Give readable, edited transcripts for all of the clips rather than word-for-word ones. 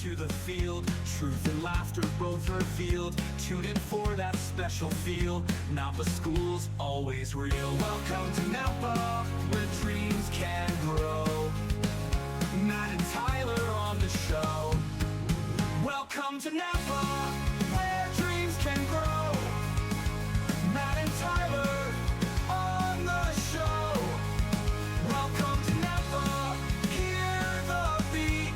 to the field. Truth and laughter both revealed. Tune in for that special feel. Nampa School's always real. Welcome to Nampa, where dreams can grow. Matt and Tyler on the show. Welcome to Nampa, where dreams can grow. Matt and Tyler on the show. Welcome to Nampa, hear the beat.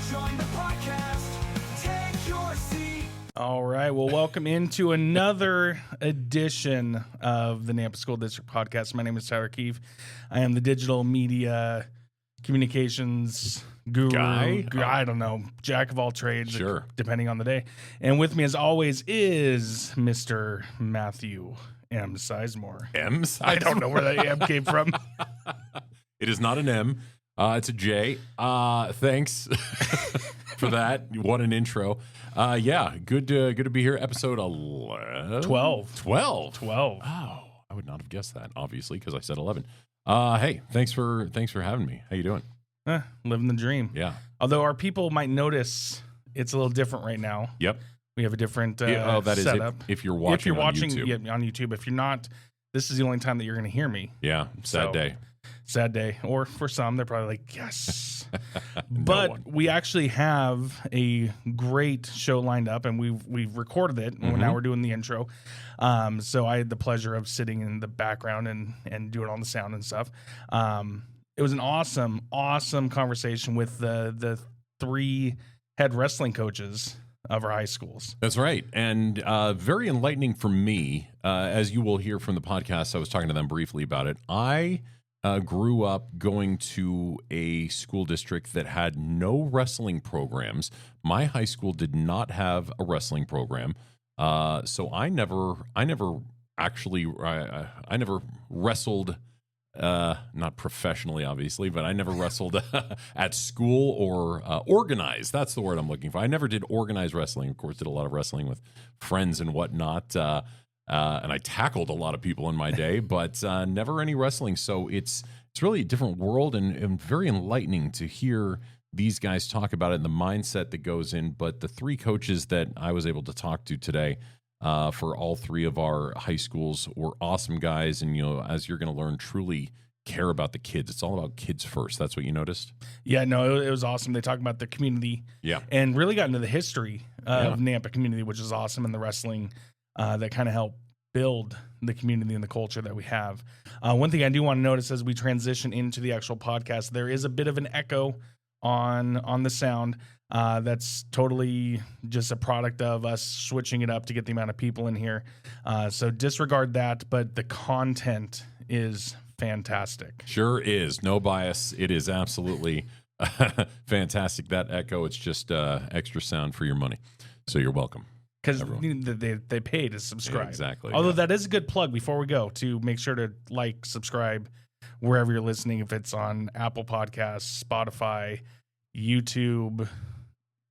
Join the podcast, take your seat. All right, well, welcome into another edition of the Nampa School District Podcast. My name is Tyler Keefe. I am the digital media communications guru. Guy? I don't know, jack of all trades, Sure. depending on the day. And with me, as always, is Mr. Matthew M. Sizemore. M? I don't know where that M came from. It is not an M. It's a J. Thanks for that. What an intro. Yeah, good to be here. Episode 11? 12. 12. 12. Wow. I would not have guessed that, obviously, because I said 11. Hey, thanks for having me. How you doing? Living the dream. Yeah. Although our people might notice it's a little different right now. Yep. We have a different That is setup. if you're watching on YouTube. Yeah, on YouTube. If you're not, this is the only time that you're going to hear me. Yeah, sad day. Sad day. Or for some, they're probably like, yes. No But one. we actually have a great show lined up, and we've recorded it. And now we're doing the intro. So I had the pleasure of sitting in the background and doing all the sound and stuff. It was an awesome conversation with the three head wrestling coaches of our high schools. That's right. And very enlightening for me, as you will hear from the podcast. I was talking to them briefly about it. I grew up going to a school district that had no wrestling programs. My high school did not have a wrestling program. So I never wrestled, not professionally, obviously, but I never wrestled at school or organized. That's the word I'm looking for. I never did organized wrestling. Of course, did a lot of wrestling with friends and whatnot. And I tackled a lot of people in my day, but never any wrestling. So it's really a different world and very enlightening to hear these guys talk about it and the mindset that goes in. But the three coaches that I was able to talk to today for all three of our high schools were awesome guys. And, as you're going to learn, truly care about the kids. It's all about kids first. That's what you noticed? Yeah, no, it was awesome. They talked about the community and really got into the history of Nampa community, which is awesome, and the wrestling that kind of helped build the community and the culture that we have. One thing I do want to notice as we transition into the actual podcast, there is a bit of an echo on the sound. That's totally just a product of us switching it up to get the amount of people in here. So disregard that, but the content is fantastic. Sure is. No bias. It is absolutely fantastic. That echo, it's just extra sound for your money. So you're welcome. Because they pay to subscribe. Yeah, exactly. Although that is a good plug before we go to make sure to like, subscribe wherever you're listening. If it's on Apple Podcasts, Spotify, YouTube,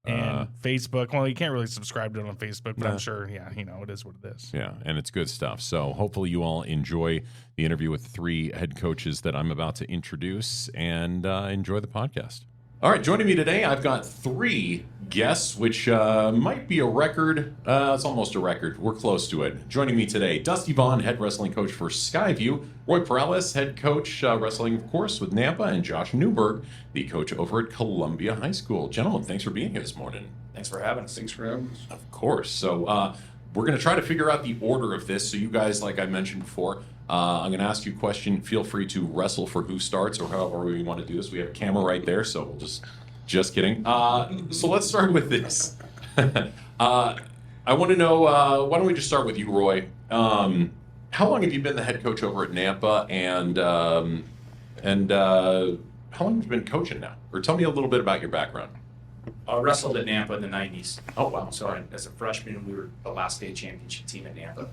and Facebook. Well, you can't really subscribe to it on Facebook, but I'm sure, it is what it is. Yeah, and it's good stuff. So hopefully you all enjoy the interview with three head coaches that I'm about to introduce and enjoy the podcast. All right, joining me today, I've got three guests, which might be a record. It's almost a record. We're close to it. Joining me today, Dusty Vaughn, head wrestling coach for Skyview, Roy Perales, head coach wrestling, of course, with Nampa, and Josh Newberg, the coach over at Columbia High School. Gentlemen, thanks for being here this morning. Thanks for having us. Of course. So we're going to try to figure out the order of this. So you guys, like I mentioned before, I'm going to ask you a question. Feel free to wrestle for who starts or however we want to do this. We have a camera right there, so we'll just kidding. So let's start with this. I want to know, why don't we just start with you, Roy? How long have you been the head coach over at Nampa, and how long have you been coaching now? Or tell me a little bit about your background. I wrestled at Nampa in the 90s. Oh, wow. So as a freshman, we were the last state championship team at Nampa.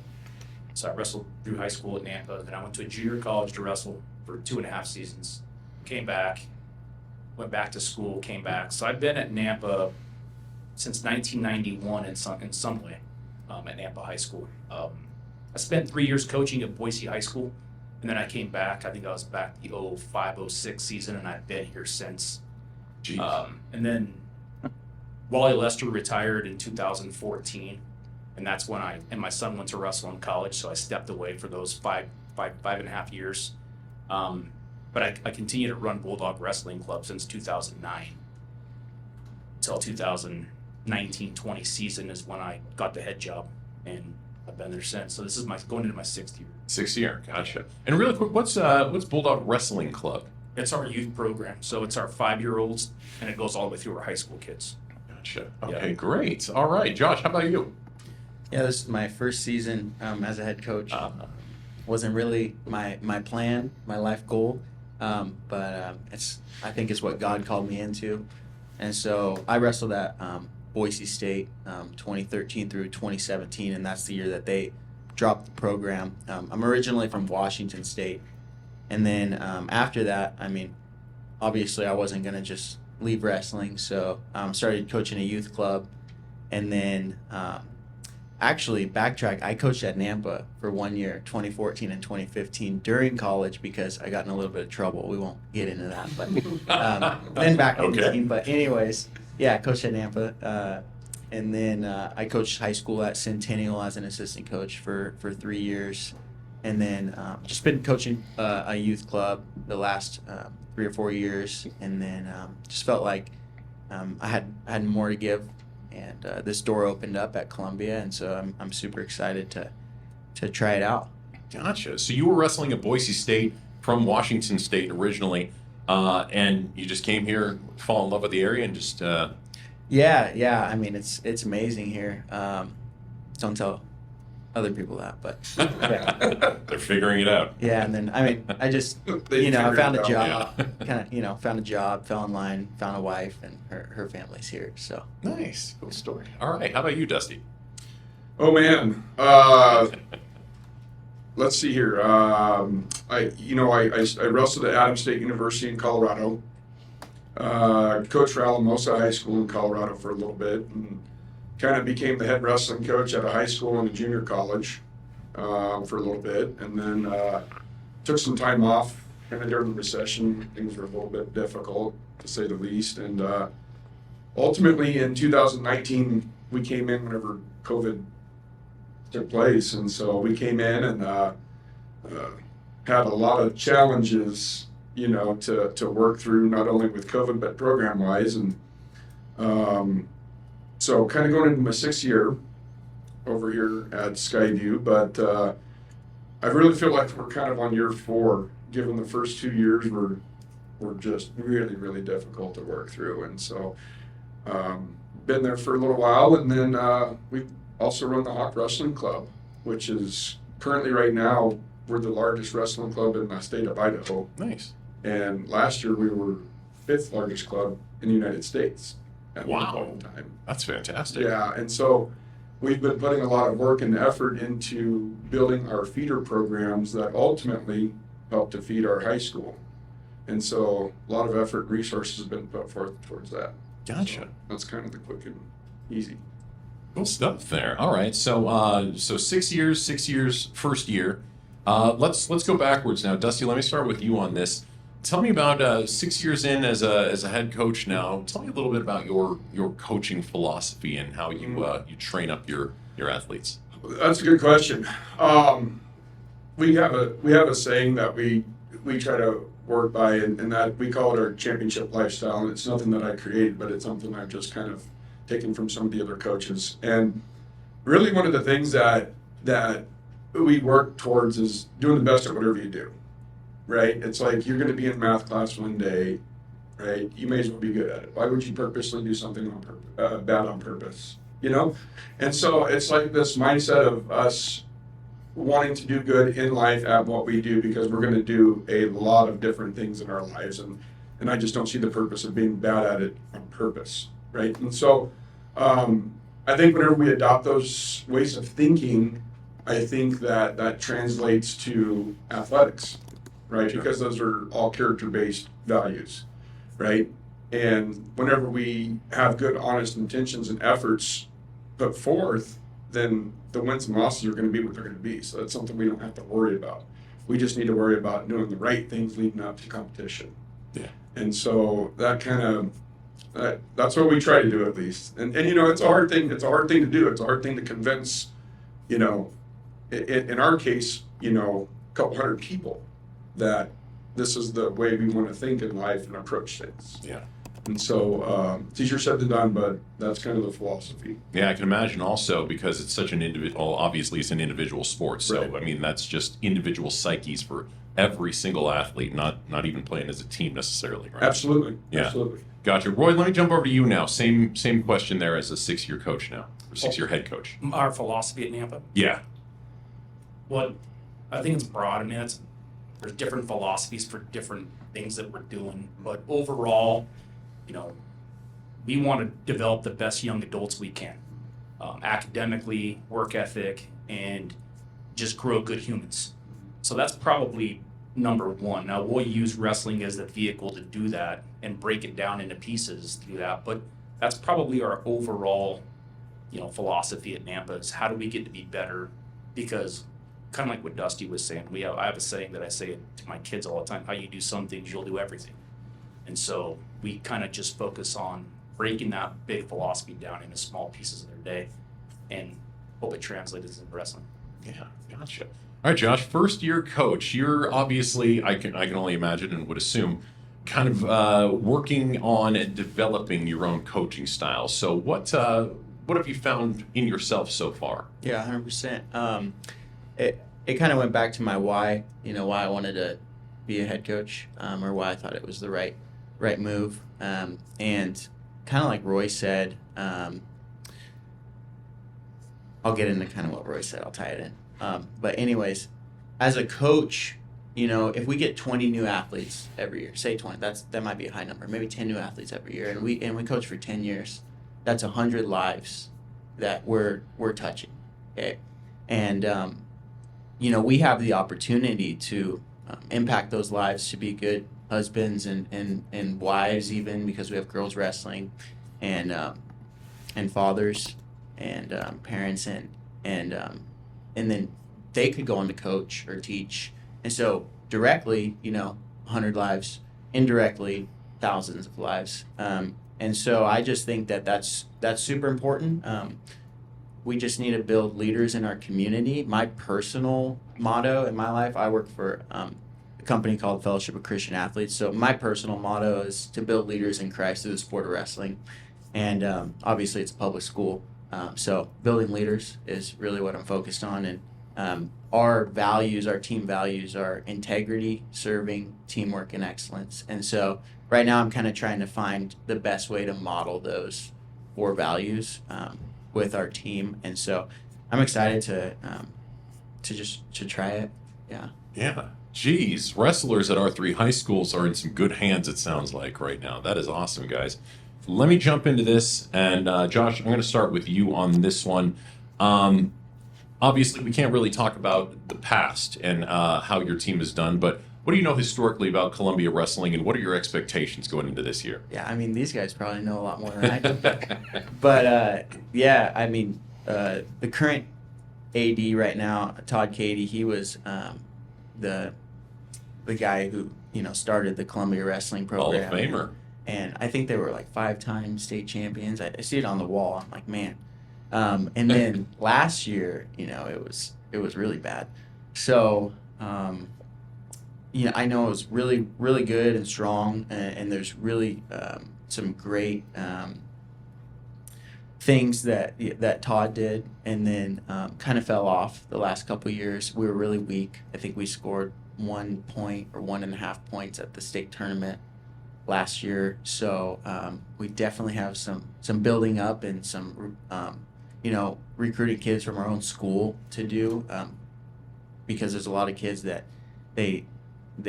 So I wrestled through high school at Nampa. Then I went to a junior college to wrestle for 2.5 seasons. Came back, went back to school, came back. So I've been at Nampa since 1991 in some way at Nampa High School. I spent 3 years coaching at Boise High School, and then I came back. I think I was back the 05-06 season, and I've been here since. Jeez. And then Wally Lester retired in 2014, and that's when and my son went to wrestle in college, so I stepped away for those five and a half years. But I continued to run Bulldog Wrestling Club since 2009 until 2019-20 season is when I got the head job, and I've been there since. So this is going into my 6th year. 6th year, gotcha. And really quick, what's Bulldog Wrestling Club? It's our youth program, so it's our 5-year-olds, and it goes all the way through our high school kids. Gotcha. Okay, great. All right, Josh, how about you? Yeah, this is my first season as a head coach. Wasn't really my plan, my life goal, but I think it's what God called me into. And so I wrestled at Boise State 2013 through 2017, and that's the year that they dropped the program. I'm originally from Washington State, and then after that, I mean, obviously I wasn't going to just leave wrestling, so started coaching a youth club, and then actually backtrack, I coached at Nampa for 1 year, 2014 and 2015 during college because I got in a little bit of trouble. We won't get into that, but then back in the team. But anyways, yeah, I coached at Nampa, and then I coached high school at Centennial as an assistant coach for 3 years, and then just been coaching a youth club the last 3 or 4 years, and then just felt like I had more to give. And this door opened up at Columbia, and so I'm super excited to try it out. Gotcha. So you were wrestling at Boise State from Washington State originally, and you just came here, fall in love with the area, and just Yeah. I mean, it's amazing here. Don't tell other people that, but yeah. They're figuring it out. Yeah, and then I mean, I just I found a job, found a job, fell in line, found a wife, and her family's here. So Nice, cool story. All right, how about you, Dusty? Oh man, let's see here. I wrestled at Adams State University in Colorado. Coached for Alamosa High School in Colorado for a little bit, and kind of became the head wrestling coach at a high school and a junior college for a little bit, and then took some time off. Kind of during the recession, things were a little bit difficult to say the least, and ultimately in 2019 we came in whenever COVID took place, and so we came in and had a lot of challenges, to work through, not only with COVID but program wise, and so kind of going into my 6th year over here at Skyview, but I really feel like we're kind of on year 4, given the first 2 years were just really, really difficult to work through. And so been there for a little while, and then we also run the Hawk Wrestling Club, which is currently right now, we're the largest wrestling club in the state of Idaho. Nice. And last year we were 5th largest club in the United States at one point in time. That's fantastic. Yeah, and so we've been putting a lot of work and effort into building our feeder programs that ultimately help to feed our high school. And so a lot of effort and resources have been put forth towards that. Gotcha. So that's kind of the quick and easy. Cool stuff there. All right, so 6 years, first year. Let's go backwards now. Dusty, let me start with you on this. Tell me about 6 years in as a head coach now. Tell me a little bit about your coaching philosophy and how you train up your athletes. That's a good question. We have a saying that we try to work by, and that we call it our championship lifestyle. And it's nothing that I created, but it's something I've just kind of taken from some of the other coaches. And really, one of the things that we work towards is doing the best at whatever you do. Right? It's like you're going to be in math class one day, right? You may as well be good at it. Why would you purposely do something bad on purpose? And so it's like this mindset of us wanting to do good in life at what we do, because we're going to do a lot of different things in our lives, and I just don't see the purpose of being bad at it on purpose, right? And so I think whenever we adopt those ways of thinking, I think that translates to athletics. Right, Sure. Because those are all character-based values, right? And whenever we have good, honest intentions and efforts put forth, then the wins and losses are going to be what they're going to be. So that's something we don't have to worry about. We just need to worry about doing the right things leading up to competition. Yeah. And so that kind of That's what we try to do, at least. And you know, it's a hard thing. It's a hard thing to do. It's a hard thing to convince, you know, in our case, you know, a couple hundred people that this is the way we want to think in life and approach things. Yeah. And so it's easier said than done, but that's kind of the philosophy. Yeah, I can imagine also because it's such an individual, obviously it's an individual sport. So, Right. I mean, that's just individual psyches for every single athlete, not even playing as a team necessarily, right? Absolutely. Yeah. Absolutely. Gotcha. Roy, let me jump over to you now. Same question there as a 6-year coach now, or 6-year head coach. Our philosophy at Nampa. Yeah. What I think it's broad. I mean, there's different philosophies for different things that we're doing, but overall, you know, we want to develop the best young adults we can, academically, work ethic, and just grow good humans. So that's probably number one. Now we'll use wrestling as the vehicle to do that and break it down into pieces through that, but that's probably our overall, you know, philosophy at Nampa is how do we get to be better? Because kind of like what Dusty was saying, I have a saying that I say to my kids all the time: how you do some things, you'll do everything. And so we kind of just focus on breaking that big philosophy down into small pieces of their day and hope it translates into wrestling. Yeah, gotcha. All right, Josh, 1st-year coach. You're obviously, I can only imagine and would assume, kind of working on developing your own coaching style. So what have you found in yourself so far? Yeah, 100%. It kind of went back to my why, you know, why I wanted to be a head coach, or why I thought it was the right move. And kind of like Roy said, I'll get into kind of what Roy said. I'll tie it in. But anyways, as a coach, you know, if we get 20 new athletes every year, say 20, that might be a high number, maybe 10 new athletes every year, and we coach for 10 years, that's 100 lives that we're touching. Okay. And, you know, we have the opportunity to impact those lives, to be good husbands and wives, even because we have girls wrestling, and fathers and parents, and then they could go on to coach or teach. And so directly, you know, 100 lives, indirectly thousands of lives. And so I just think that that's super important. We just need to build leaders in our community. My personal motto in my life, I work for a company called Fellowship of Christian Athletes. So my personal motto is to build leaders in Christ through the sport of wrestling. And obviously it's a public school. So building leaders is really what I'm focused on. And our values, our team values, are integrity, serving, teamwork, and excellence. And so right now I'm kind of trying to find the best way to model those 4 values with our team. And so I'm excited to try it. Yeah. Yeah. Geez, wrestlers at our 3 high schools are in some good hands, it sounds like, right now. That is awesome, guys. Let me jump into this. And Josh, I'm going to start with you on this one. Obviously, we can't really talk about the past and how your team has done, but what do you know historically about Columbia wrestling, and what are your expectations going into this year? Yeah, I mean, these guys probably know a lot more than I do. But, yeah, I mean, the current AD right now, Todd Cady, he was the guy who, you know, started the Columbia wrestling program. Hall of Famer. And I think they were like 5-time state champions. I see it on the wall. I'm like, man. And then last year, you know, it was really bad. So, you know, I know it was really, really good and strong, and there's really some great things that Todd did, and then kind of fell off the last couple of years. We were really weak. I think we scored 1 point or 1.5 points at the state tournament last year. So we definitely have some building up and some you know, recruiting kids from our own school to do, because there's a lot of kids that they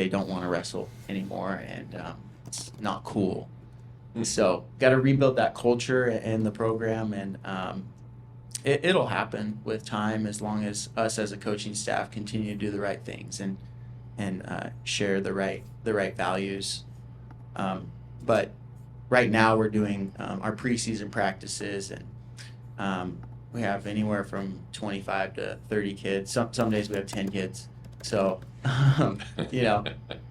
don't want to wrestle anymore, and it's not cool. So got to rebuild that culture and the program, and it'll happen with time, as long as us as a coaching staff continue to do the right things and share the right values. But right now we're doing our preseason practices, and we have anywhere from 25 to 30 kids. Some days we have 10 kids. So, you know,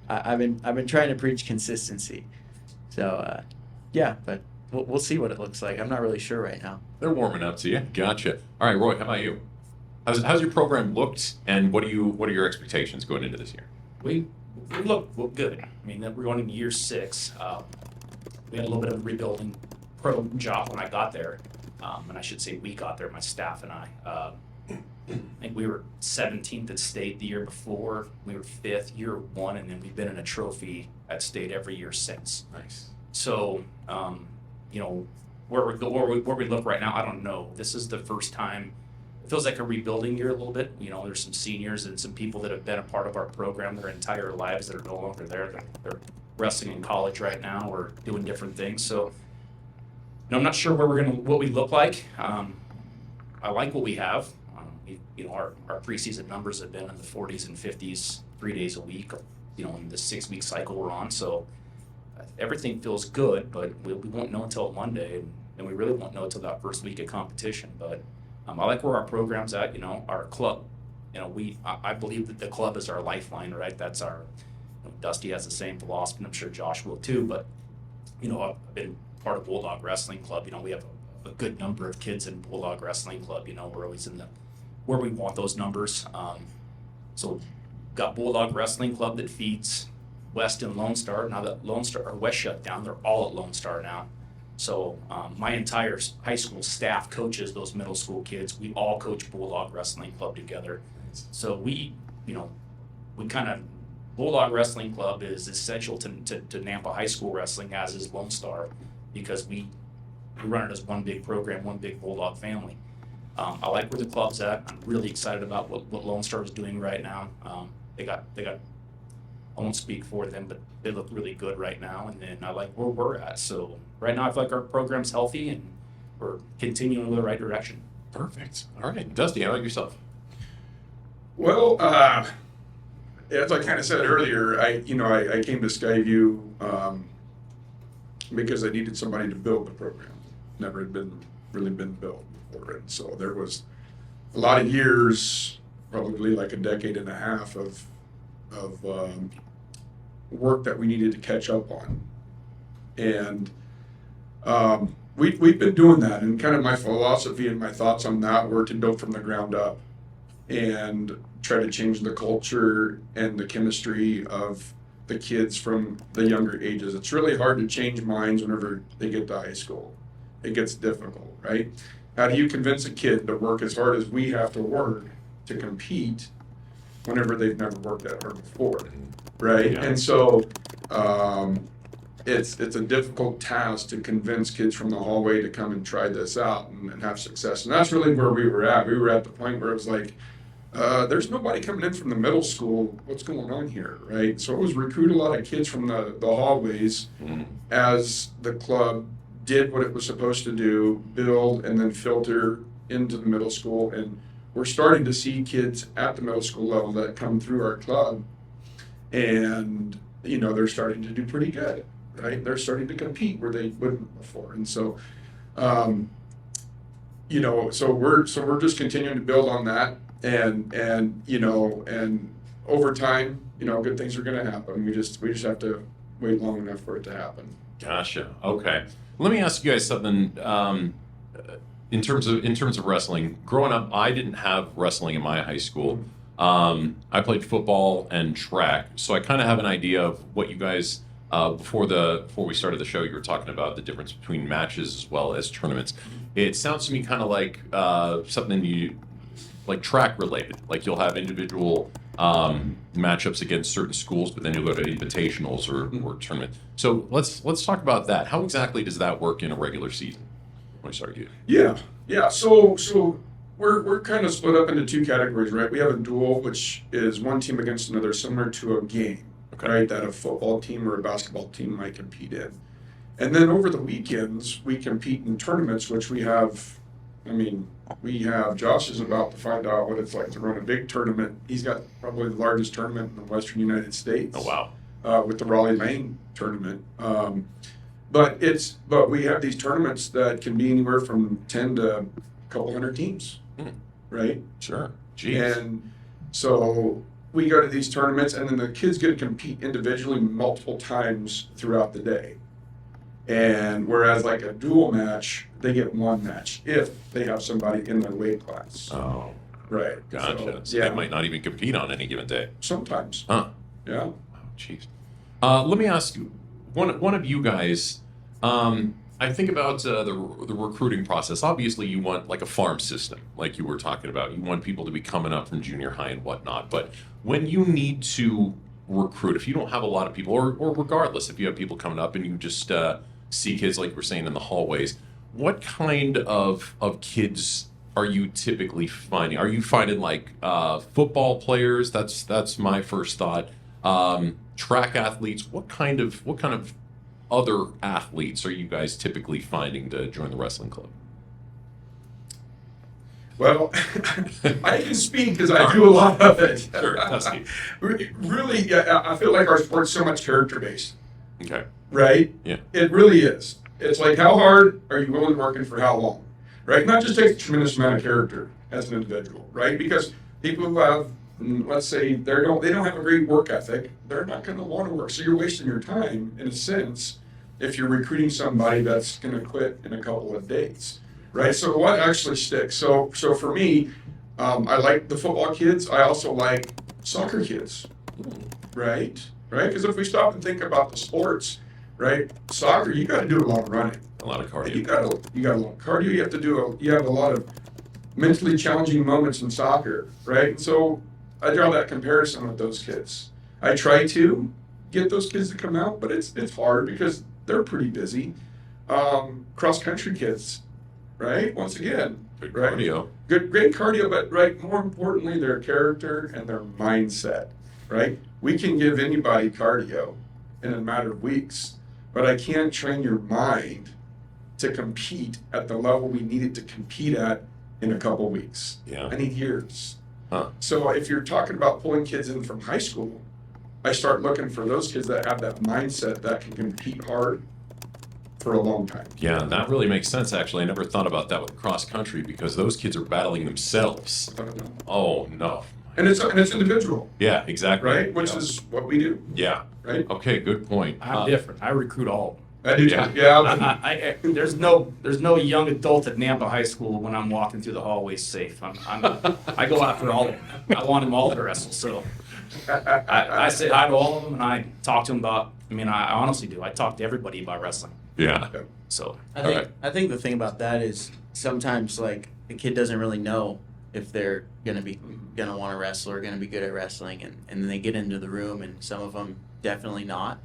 I've been trying to preach consistency. So, yeah, but we'll see what it looks like. I'm not really sure right now. They're warming up to you. Gotcha. All right, Roy, how about you? How's your program looked, and what are your expectations going into this year? We look good. I mean, we're going into year 6. We had a little bit of a rebuilding job when I got there, and I should say we got there, my staff and I. I think we were 17th at state the year before. We were 5th year 1, and then we've been in a trophy at state every year since. Nice. So, you know, where we look right now, I don't know. This is the first time. It feels like a rebuilding year a little bit. You know, there's some seniors and some people that have been a part of our program their entire lives that are no longer there. They're wrestling in college right now or doing different things. So, you know, I'm not sure what we look like. I like what we have. You know, our preseason numbers have been in the 40s and 50s, 3 days a week. You know, in the 6-week cycle we're on. So everything feels good, but we won't know until Monday, and we really won't know until that first week of competition. But I like where our program's at. You know, our club. You know, I believe that the club is our lifeline, right? That's our. You know, Dusty has the same philosophy, and I'm sure Josh will too. But you know, I've been part of Bulldog Wrestling Club. You know, we have a good number of kids in Bulldog Wrestling Club. You know, we're always in where we want those numbers. So got Bulldog Wrestling Club that feeds West and Lone Star. Now that Lone Star or West shut down, they're all at Lone Star now. So my entire high school staff coaches those middle school kids. We all coach Bulldog Wrestling Club together. So we kind of, Bulldog Wrestling Club is essential to Nampa High School Wrestling, as is Lone Star, because we run it as one big program, one big Bulldog family. I like where the club's at. I'm really excited about what Lone Star is doing right now. They got. I won't speak for them, but they look really good right now. And then I like where we're at. So right now I feel like our program's healthy and we're continuing in the right direction. Perfect. All right, Dusty, how about yourself? Well, as I kind of said earlier, I came to Skyview because I needed somebody to build the program. Never had really been built before, and so there was a lot of years, probably like a decade and a half of work that we needed to catch up on, and we've been doing that. And kind of my philosophy and my thoughts on that were to build from the ground up and try to change the culture and the chemistry of the kids from the younger ages. It's really hard to change minds whenever they get to high school. It gets difficult, right? How do you convince a kid to work as hard as we have to work to compete whenever they've never worked that hard before, right? Yeah. And so it's a difficult task to convince kids from the hallway to come and try this out and have success. And that's really where we were at. We were at the point where it was like, there's nobody coming in from the middle school. What's going on here, right? So it was recruit a lot of kids from the hallways as the club did what it was supposed to do, build and then filter into the middle school. And we're starting to see kids at the middle school level that come through our club, and you know, they're starting to do pretty good, right? They're starting to compete where they wouldn't before. And so you know, so we're just continuing to build on that, and you know, and over time, you know, good things are going to happen. We just have to wait long enough for it to happen. Gotcha. Okay. Let me ask you guys something. In terms of wrestling, growing up, I didn't have wrestling in my high school. I played football and track, so I kind of have an idea of what you guys. Before we started the show, you were talking about the difference between matches as well as tournaments. It sounds to me kind of like something you like track related. Like you'll have individual matchups against certain schools, but then you'll go to invitationals or tournaments. So let's talk about that. How exactly does that work in a regular season? Let me start you. Yeah. So we're kind of split up into two categories, right? We have a duel, which is one team against another, similar to a game, okay, right? That a football team or a basketball team might compete in. And then over the weekends, we compete in tournaments, which we have. Josh is about to find out what it's like to run a big tournament. He's got probably the largest tournament in the Western United States. Oh, wow. With the Raleigh, Maine tournament. But we have these tournaments that can be anywhere from 10 to a couple hundred teams, right? Sure. Jeez. And so we go to these tournaments, and then the kids get to compete individually multiple times throughout the day. And whereas like a dual match, they get one match if they have somebody in their weight class. Oh, Right. gotcha. So yeah. they might not even compete on any given day. Sometimes. Huh. Yeah. Oh, jeez. Let me ask you, one of you guys. I think about the recruiting process. Obviously, you want like a farm system, like you were talking about. You want people to be coming up from junior high and whatnot. But when you need to recruit, if you don't have a lot of people, or regardless, if you have people coming up and you just see kids like you were saying in the hallways, what kind of kids are you typically finding? Are you finding like football players? That's my first thought. Track athletes. What kind of other athletes are you guys typically finding to join the wrestling club? Well, I can speak because I do a lot of it. Sure, that's neat. Really, I feel like our sport's so much character-based, Okay. right? Yeah. It really is. It's like, how hard are you willing to work and for how long, right? And that just takes a tremendous amount of character as an individual, right? Because people who have, let's say, they don't have a great work ethic, they're not going to want to work. So you're wasting your time, in a sense, if you're recruiting somebody that's going to quit in a couple of days, right? So what actually sticks? So for me, I like the football kids. I also like soccer kids, right? Because if we stop and think about the sports, right? Soccer, you got to do a lot of running. A lot of cardio. You got a lot of cardio. You have to do you have a lot of mentally challenging moments in soccer, right? And so I draw that comparison with those kids. I try to get those kids to come out, but it's hard because they're pretty busy. Cross country kids, right? Once again, Good right? cardio. Great cardio, but right, more importantly, their character and their mindset, right? We can give anybody cardio in a matter of weeks, but I can't train your mind to compete at the level we need it to compete at in a couple weeks. Yeah. I need years. Huh. So if you're talking about pulling kids in from high school, I start looking for those kids that have that mindset that can compete hard for a long time. Yeah, that really makes sense. Actually, I never thought about that with cross country because those kids are battling themselves. Oh no. And it's individual, Yeah, exactly. right? Which Yeah. is what we do, Yeah. right? Okay, good point. I'm different. I recruit all of them. I do Yeah. too. Yeah. There's no young adult at Nampa High School when I'm walking through the hallways safe. I go after all of them. I want them all to wrestle. So I say hi to all of them and I talk to them about. I mean, I honestly do. I talk to everybody about wrestling. Yeah. So I think the thing about that is sometimes like the kid doesn't really know if they're gonna want to wrestle or gonna be good at wrestling, and then they get into the room and some of them definitely not,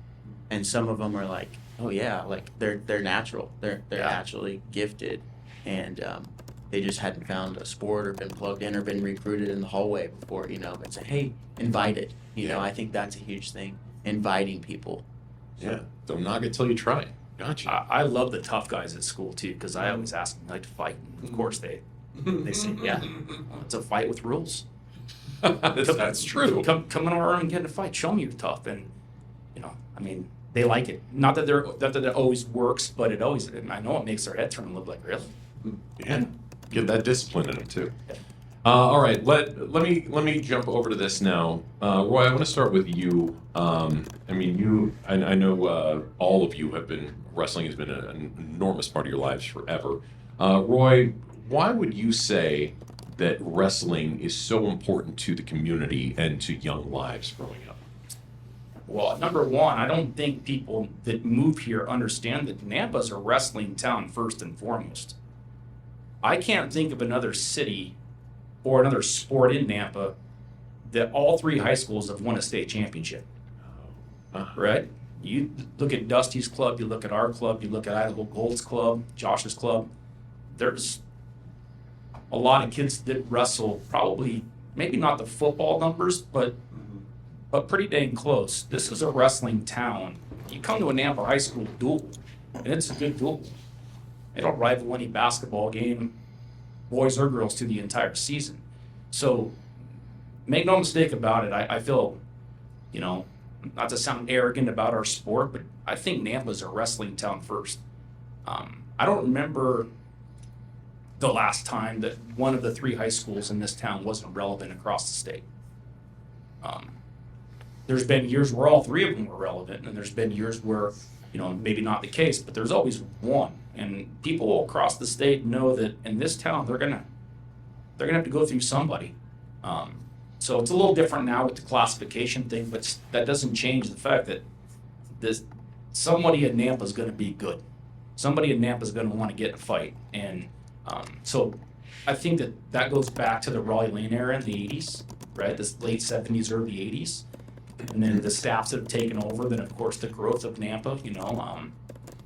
and some of them are like, oh yeah, like they're natural, they're naturally gifted, and they just hadn't found a sport or been plugged in or been recruited in the hallway before, and say, hey, invited. I think that's a huge thing, inviting people. Yeah. Don't knock it till you try. Gotcha. I love the tough guys at school too because I always ask them like to fight. Of course they say yeah, it's a fight with rules. That's true. Come in our room and get in a fight. Show me you're tough, and I mean they like it. Not that it always works, but I know it makes their head turn and look like really. Yeah. Get that discipline in them too. All right, let me jump over to this now. Roy, I want to start with you. I know all of you wrestling has been an enormous part of your lives forever. Roy, why would you say that wrestling is so important to the community and to young lives growing up? Well, number one, I don't think people that move here understand that Nampa's a wrestling town first and foremost. I can't think of another city or another sport in Nampa that all three high schools have won a state championship. Right? You look at Dusty's club, you look at our club, you look at Idaho Gold's club, Josh's club. There's a lot of kids that wrestle, probably maybe not the football numbers, but pretty dang close. This is a wrestling town. You come to a Nampa High School duel, and it's a good duel. It'll rival any basketball game, boys or girls, through the entire season. So make no mistake about it. I feel, not to sound arrogant about our sport, but I think Nampa's a wrestling town first. I don't remember the last time that one of the three high schools in this town wasn't relevant across the state. There's been years where all three of them were relevant, and there's been years where maybe not the case, but there's always one. And people across the state know that in this town, they're gonna have to go through somebody. So it's a little different now with the classification thing, but that doesn't change the fact that somebody in Nampa is going to be good. Somebody in Nampa is going to want to get in a fight. And so I think that goes back to the Raleigh Lane era in the 80s, right? This late 70s, early 80s. And then the staffs that have taken over, then of course the growth of Nampa,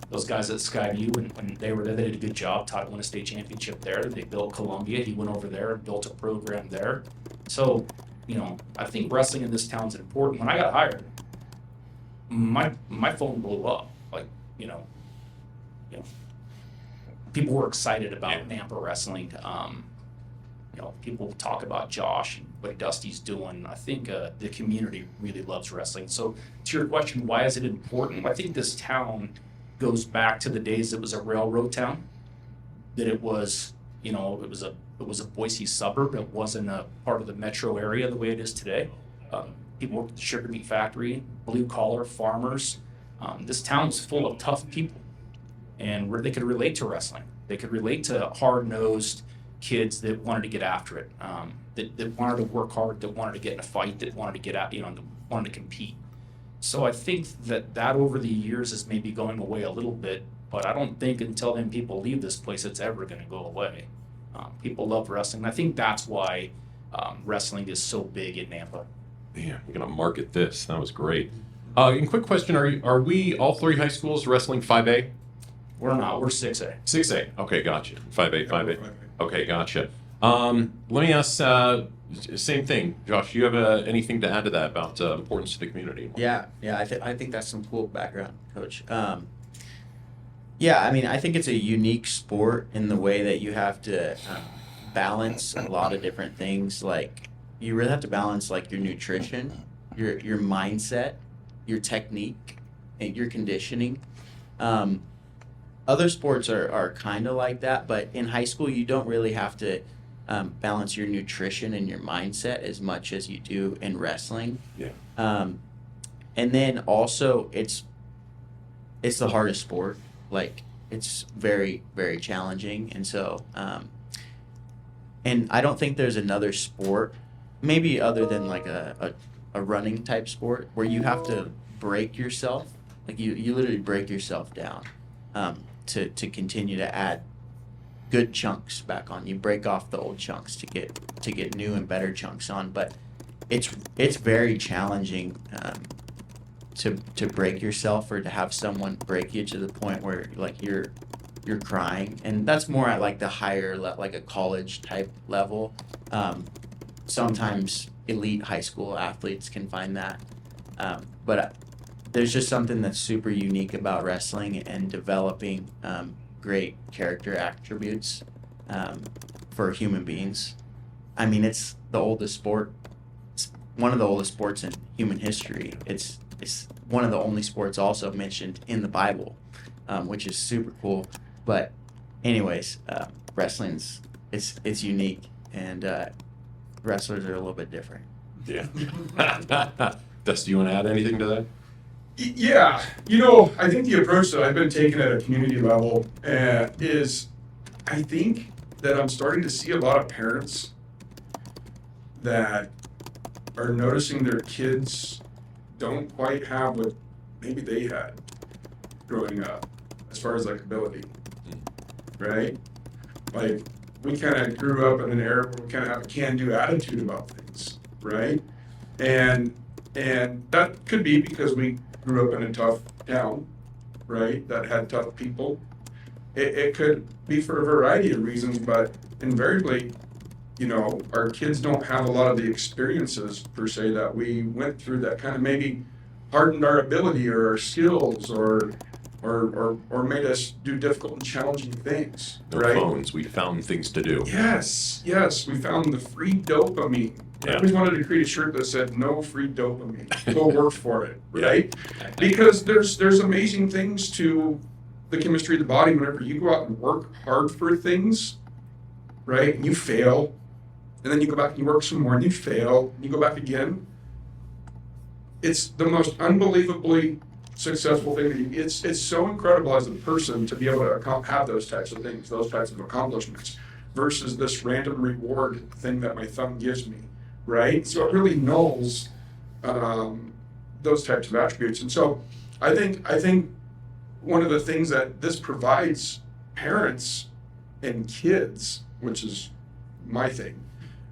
those guys at Skyview, when they were there, they did a good job. Todd won a state championship there. They built Columbia. He went over there and built a program there. So, I think wrestling in this town is important. When I got hired, my phone blew up. Like, people were excited about Nampa wrestling. People talk about Josh and what Dusty's doing. I think the community really loves wrestling. So to your question, why is it important? I think this town goes back to the days it was a railroad town, that it was, it was a Boise suburb. It wasn't a part of the metro area the way it is today. People worked at the sugar beet factory, blue collar farmers. This town's full of tough people, and where they could relate to wrestling. They could relate to hard-nosed kids that wanted to get after it, that wanted to work hard, that wanted to get in a fight, that wanted to get out, that wanted to compete. So I think that over the years is maybe going away a little bit, but I don't think until then people leave this place it's ever going to go away. People love wrestling. I think that's why wrestling is so big in Nampa. Yeah, we're going to market this. That was great. And quick question, are we all three high schools wrestling 5A? We're not. We're 6A. 6A. Okay, gotcha. 5A. Okay, gotcha. Let me ask, same thing. Josh, do you have anything to add to that about importance to the community? Yeah. I think that's some cool background, Coach. I think it's a unique sport in the way that you have to balance a lot of different things. Like, you really have to balance like your nutrition, your mindset, your technique, and your conditioning. Other sports are kind of like that, but in high school you don't really have to balance your nutrition and your mindset as much as you do in wrestling. Yeah. And then also it's the hardest sport. Like, it's very, very challenging. And so, and I don't think there's another sport, maybe other than like a running type sport, where you have to break yourself. Like, you literally break yourself down to continue to add good chunks back on. You break off the old chunks to get new and better chunks on. But it's very challenging to break yourself, or to have someone break you to the point where like you're crying. And that's more at like the higher like a college type level. Sometimes elite high school athletes can find that, but there's just something that's super unique about wrestling and developing great character attributes for human beings. I mean, it's the oldest sport. It's one of the oldest sports in human history. It's one of the only sports also mentioned in the Bible, which is super cool. But anyways, wrestling's it's unique, and wrestlers are a little bit different. Yeah. Dusty, do you want to add anything to that? Yeah, I think the approach that I've been taking at a community level is, I think that I'm starting to see a lot of parents that are noticing their kids don't quite have what maybe they had growing up as far as like ability, right? Like, we kind of grew up in an era where we kind of have a can-do attitude about things, right? And that could be because we grew up in a tough town, right, that had tough people. It could be for a variety of reasons, but invariably, our kids don't have a lot of the experiences per se that we went through that kind of maybe hardened our ability or our skills or made us do difficult and challenging things. No right? phones. We found things to do. Yes. We found the free dopamine. Yeah. I always wanted to create a shirt that said "No free dopamine." Go work for it, right? Because there's amazing things to the chemistry of the body whenever you go out and work hard for things, right? And you fail, and then you go back and you work some more, and you fail, and you go back again. It's the most unbelievably successful thing. It's so incredible as a person to be able to have those types of things, those types of accomplishments, versus this random reward thing that my thumb gives me, right? So it really nulls those types of attributes. And so I think one of the things that this provides parents and kids, which is my thing,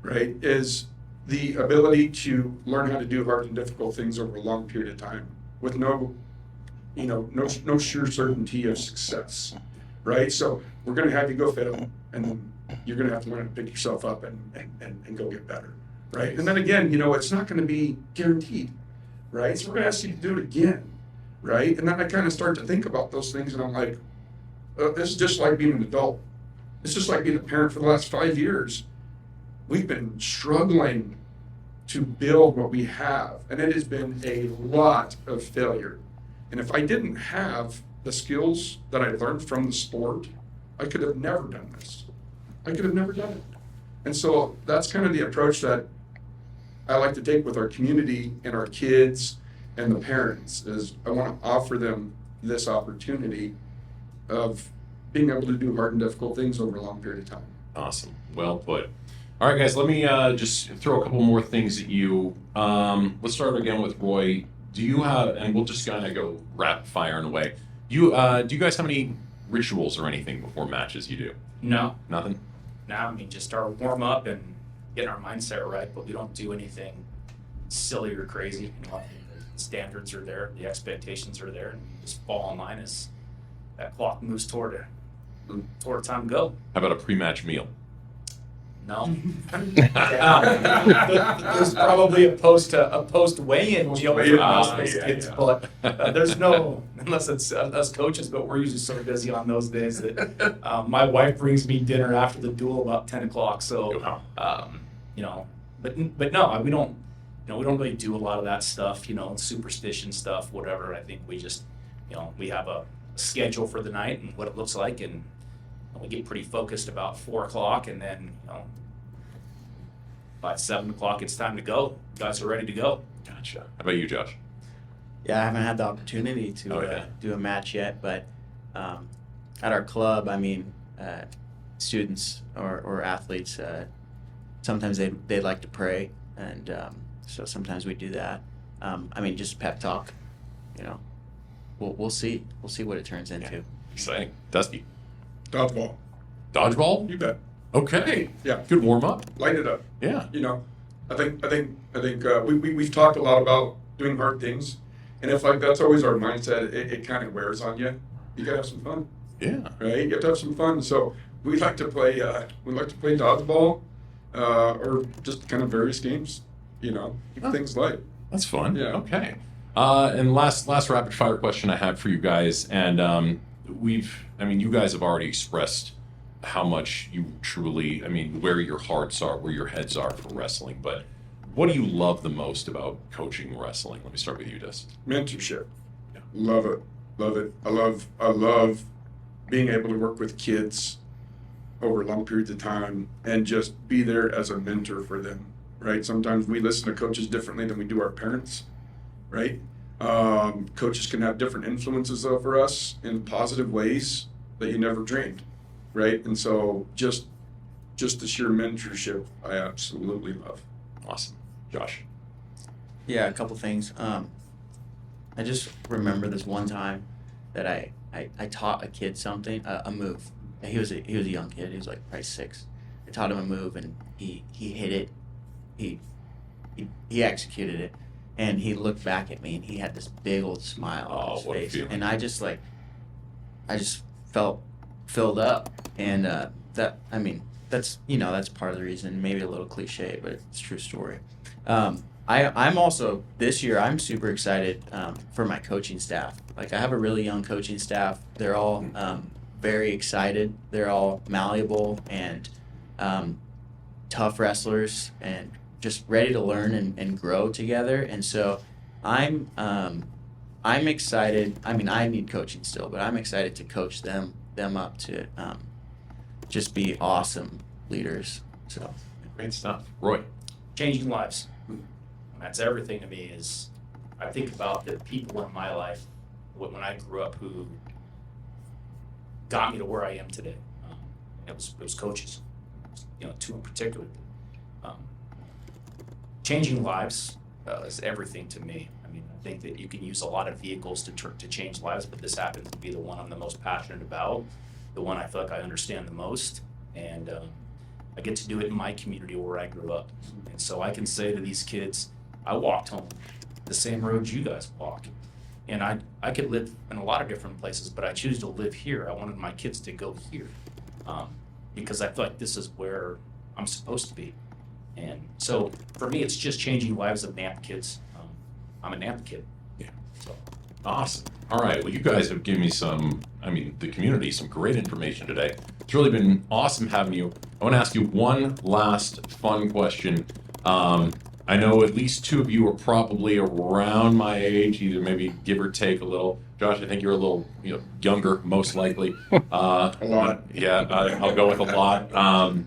right, is the ability to learn how to do hard and difficult things over a long period of time with no sure certainty of success, right? So we're going to have you go fail, and then you're going to have to learn to pick yourself up and go get better, right? And then again, it's not going to be guaranteed, right? So we're going to ask you to do it again, right? And then I kind of start to think about those things, and I'm like, this is just like being an adult. It's just like being a parent for the last 5 years. We've been struggling to build what we have, and it has been a lot of failure. And if I didn't have the skills that I learned from the sport, I could have never done this. I could have never done it. And so that's kind of the approach that I like to take with our community and our kids and the parents, is I want to offer them this opportunity of being able to do hard and difficult things over a long period of time. Awesome. Well put. All right, guys, let me just throw a couple more things at you. Let's start again with Roy. Do you have, and we'll just kind of go rapid fire in a way. Do you guys have any rituals or anything before matches you do? No. Nothing? No, I mean, just our warm up and getting our mindset right, but we don't do anything silly or crazy. The standards are there, the expectations are there, and you just fall in line as that clock moves toward time to go. How about a pre-match meal? No. There's probably a post weigh-in deal for those kids, but there's no, unless it's us coaches, but we're usually so busy on those days that my wife brings me dinner after the duel about 10 o'clock. So, but no, we don't really do a lot of that stuff, superstition stuff, whatever. I think we just, we have a schedule for the night and what it looks like, and we get pretty focused about 4 o'clock, and then by 7 o'clock it's time to go. You guys are ready to go. Gotcha. How about you, Josh? Yeah, I haven't had the opportunity to do a match yet, but at our club, students or athletes, sometimes they like to pray, and so sometimes we do that. Just pep talk. We'll see. We'll see what it turns into. Yeah. Exciting. Dusty. Dodgeball. Dodgeball? You bet. Okay. Yeah. Good warm up. Light it up. Yeah. I think we've talked a lot about doing hard things, and if that's always our mindset, it kind of wears on you. You gotta have some fun. Yeah. Right. You have to have some fun. So we like to play. Dodgeball, or just kind of various games. Keep things light. That's fun. Yeah. Okay. And last rapid fire question I have for you guys, and you guys have already expressed how much you truly, where your hearts are, where your heads are for wrestling, but what do you love the most about coaching wrestling? Let me start with you, Dustin. Mentorship. Yeah. Love it. I love being able to work with kids over long periods of time and just be there as a mentor for them, right? Sometimes we listen to coaches differently than we do our parents, right? Coaches can have different influences over us in positive ways that you never dreamed, right? And so just the sheer mentorship, I absolutely love. Awesome. Josh. Yeah, a couple things. I just remember this one time that I taught a kid something, a move. He was a young kid. He was like probably 6. I taught him a move, and he hit it. He executed it, and he looked back at me, and he had this big old smile on his face, and I just felt filled up, and that's part of the reason. Maybe a little cliche, but it's a true story. I'm also, this year, I'm super excited for my coaching staff. Like, I have a really young coaching staff. They're all very excited. They're all malleable and tough wrestlers and just ready to learn and grow together. And so I'm excited. I need coaching still, but I'm excited to coach them up to just be awesome leaders. So great stuff. Roy. Changing lives. That's everything to me. Is I think about the people in my life when I grew up who got me to where I am today. It was coaches, two in particular. Changing lives is everything to me. I mean, I think that you can use a lot of vehicles to change lives, but this happens to be the one I'm the most passionate about, the one I feel like I understand the most, and I get to do it in my community where I grew up. And so I can say to these kids, I walked home the same roads you guys walk. And I could live in a lot of different places, but I choose to live here. I wanted my kids to go here because I feel like this is where I'm supposed to be. And so for me, it's just changing lives of Nampa kids. I'm a Nampa kid. Yeah. So. Awesome. All right. Well, you guys have given me the community, some great information today. It's really been awesome having you. I want to ask you one last fun question. I know at least two of you are probably around my age, either maybe give or take a little. Josh, I think you're a little younger, most likely. A lot. Yeah, I'll go with a lot.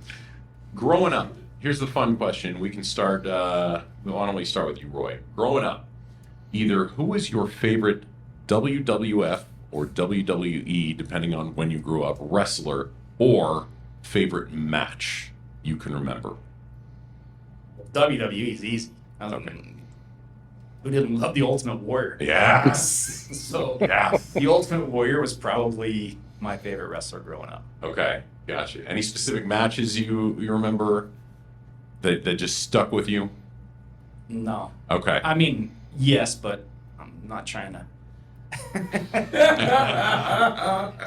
Growing up, here's the fun question. We can start, why don't we start with you, Roy? Growing up, either who was your favorite WWF or WWE, depending on when you grew up, wrestler, or favorite match you can remember? WWE is easy. Who didn't love the Ultimate Warrior? Yeah. So Yeah. the Ultimate Warrior was probably my favorite wrestler growing up. Okay, gotcha. Any specific matches you remember that just stuck with you? No. Okay. I mean, yes, but I'm not trying to.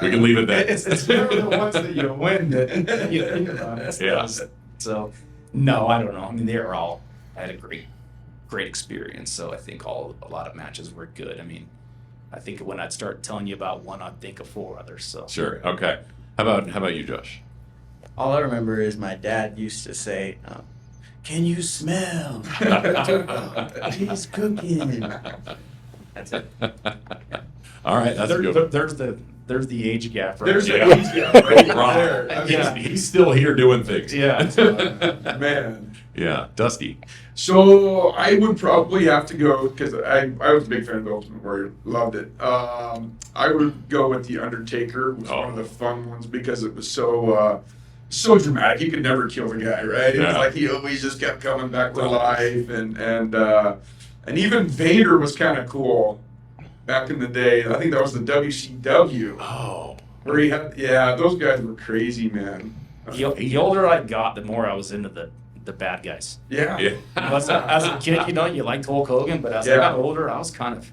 We can leave it there. It's never the ones that you win that you think about. Yeah. So, no, I don't know. I mean, I had a great experience. So I think a lot of matches were good. I mean, I think when I'd start telling you about one, I'd think of four others. So Sure. Okay. How about you, Josh? All I remember is my dad used to say, "Can you smell? He's cooking." That's it. All right, that's good. There's the age gap. Right There's there. the age gap right there. I mean, Yeah. He's still here doing things. Yeah. man. Yeah. Dusty. So I would probably have to go, because I was a big fan of the Ultimate Warrior, loved it. I would go with the Undertaker. It was one of the fun ones because it was so dramatic. You could never kill the guy, right? It was like he always just kept coming back to life, and even Vader was kind of cool back in the day. I think that was the WCW. Oh. Where he had, those guys were crazy, man. The older I got, the more I was into the bad guys. Yeah. Yeah. As a kid, you liked Hulk Hogan, but as I got older, I was kind of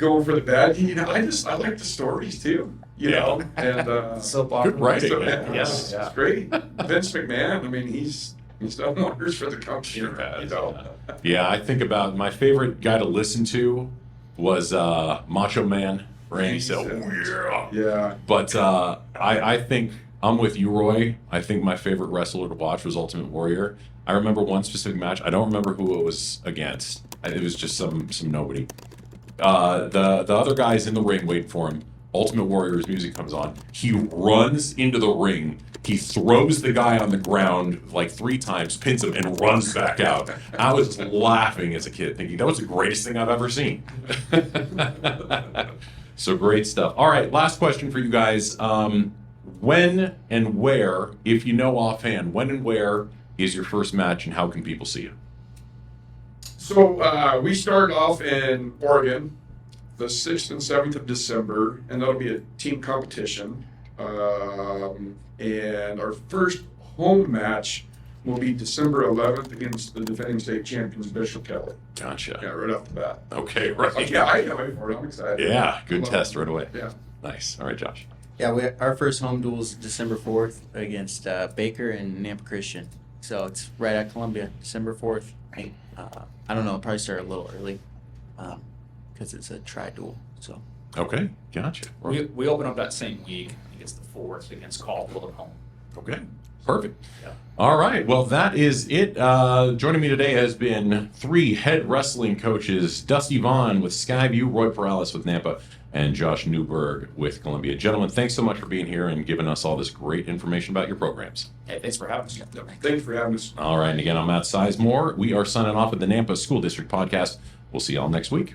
Going for the bad. I like the stories too. You know, and soap Good writing. so, man. Yes. it's great. Vince McMahon. I mean, he's done wonders for the company. Sure has. You know? Yeah, I think about my favorite guy to listen to was Macho Man Randy. So Yeah. But I think I'm with you, Roy. I think my favorite wrestler to watch was Ultimate Warrior. I remember one specific match. I don't remember who it was against. It was just some nobody. The other guy's in the ring waiting for him. Ultimate Warrior's music comes on. He runs into the ring. He throws the guy on the ground like 3 times, pins him, and runs back out. I was laughing as a kid, thinking that was the greatest thing I've ever seen. So great stuff. All right, last question for you guys. When and where, if you know offhand, when and where is your first match, and how can people see you? So we start off in Oregon, the 6th and 7th of December, and that'll be a team competition. And our first home match will be December 11th against the defending state champions, Bishop Kelly. Gotcha. Yeah, right off the bat. Okay, right. Yeah, I can't wait for it. I'm excited. Yeah, good Love test it. right away. Yeah. Nice. All right, Josh. Yeah, our first home duel is December 4th against Baker and Nampa Christian. So it's right at Columbia, December 4th. I don't know, it'll probably start a little early because it's a tri-duel. So. Okay, gotcha. we open up that same week. I think it's the 4th against Caldwell at home. Okay, perfect. Yeah. All right, well, that is it. Joining me today has been 3 head wrestling coaches, Dusty Vaughn with Skyview, Roy Perales with Nampa, and Josh Newberg with Columbia. Gentlemen, thanks so much for being here and giving us all this great information about your programs. Hey, thanks for having us. Thanks for having us. All right, and again, I'm Matt Sizemore. We are signing off at the Nampa School District Podcast. We'll see y'all next week.